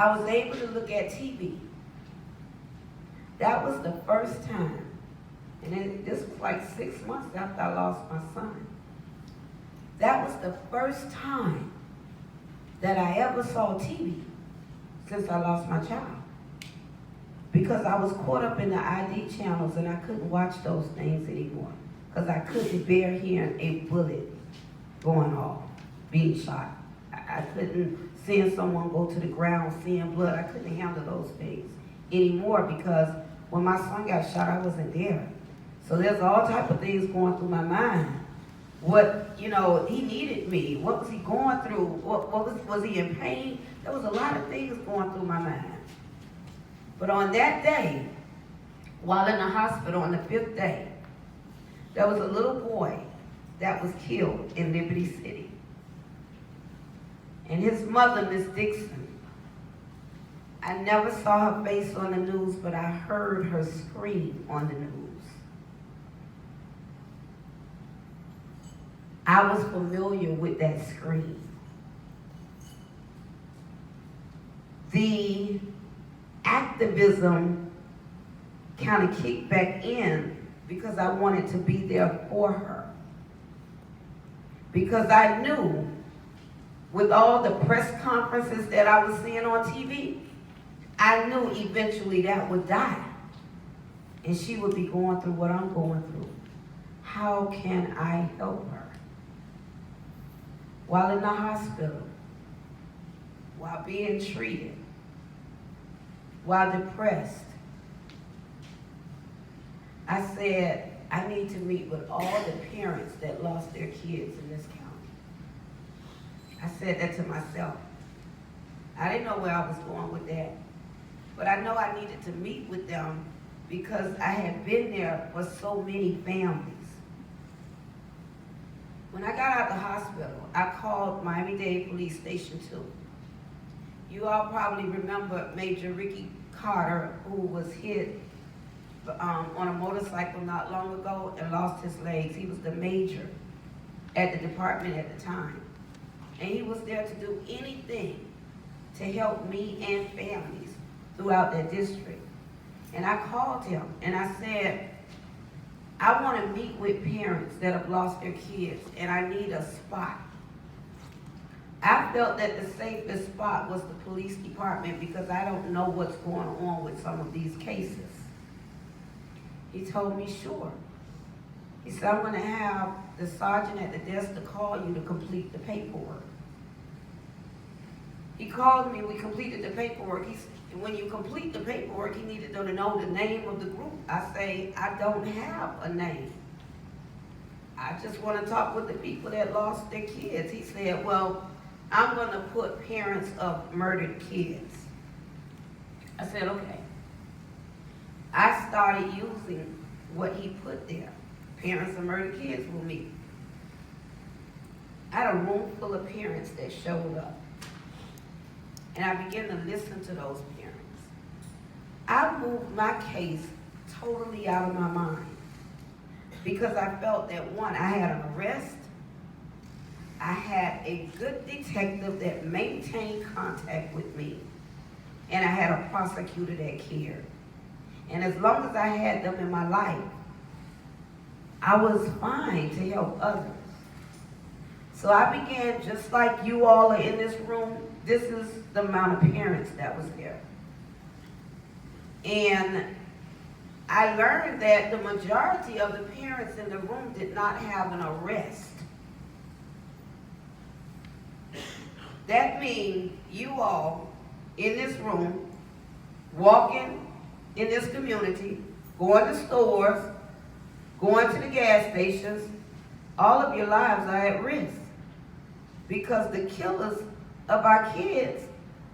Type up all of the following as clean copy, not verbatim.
I was able to look at TV. That was the first time. And then this was like 6 months after I lost my son. That was the first time that I ever saw TV since I lost my child. Because I was caught up in the ID channels and I couldn't watch those things anymore. Because I couldn't bear hearing a bullet going off, being shot. I couldn't, seeing someone go to the ground, seeing blood, I couldn't handle those things anymore because when my son got shot, I wasn't there. So there's all type of things going through my mind. What, he needed me. What was he going through? Was he in pain? There was a lot of things going through my mind. But on that day, while in the hospital on the 5th day, there was a little boy that was killed in Liberty City. And his mother, Miss Dixon, I never saw her face on the news, but I heard her scream on the news. I was familiar with that scream. The activism kind of kicked back in because I wanted to be there for her. Because I knew with all the press conferences that I was seeing on TV, I knew eventually that would die. And she would be going through what I'm going through. How can I help her? While in the hospital, while being treated, while depressed, I said, I need to meet with all the parents that lost their kids in this county. I said that to myself. I didn't know where I was going with that, but I know I needed to meet with them because I had been there for so many families. When I got out of the hospital, I called Miami-Dade Police Station 2. You all probably remember Major Ricky Carter, who was hit on a motorcycle not long ago and lost his legs. He was the major at the department at the time. And he was there to do anything to help me and families throughout that district. And I called him and I said, I want to meet with parents that have lost their kids and I need a spot. I felt that the safest spot was the police department because I don't know what's going on with some of these cases. He told me, sure. He said, I'm going to have the sergeant at the desk to call you to complete the paperwork. He called me, we completed the paperwork. He said, when you complete the paperwork, he needed to know the name of the group. I say, I don't have a name. I just want to talk with the people that lost their kids. He said, well, I'm going to put parents of murdered kids. I said, okay. I started using what he put there. Parents of murdered kids will meet. I had a room full of parents that showed up. And I began to listen to those parents. I moved my case totally out of my mind because I felt that, one, I had an arrest. I had a good detective that maintained contact with me. And I had a prosecutor that cared. And as long as I had them in my life, I was fine to help others. So I began, just like you all are in this room, this is the amount of parents that was there. And I learned that the majority of the parents in the room did not have an arrest. That means you all in this room, walking in this community, going to stores, going to the gas stations, all of your lives are at risk because the killers of our kids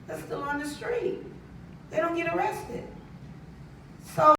are still on the street. They don't get arrested. So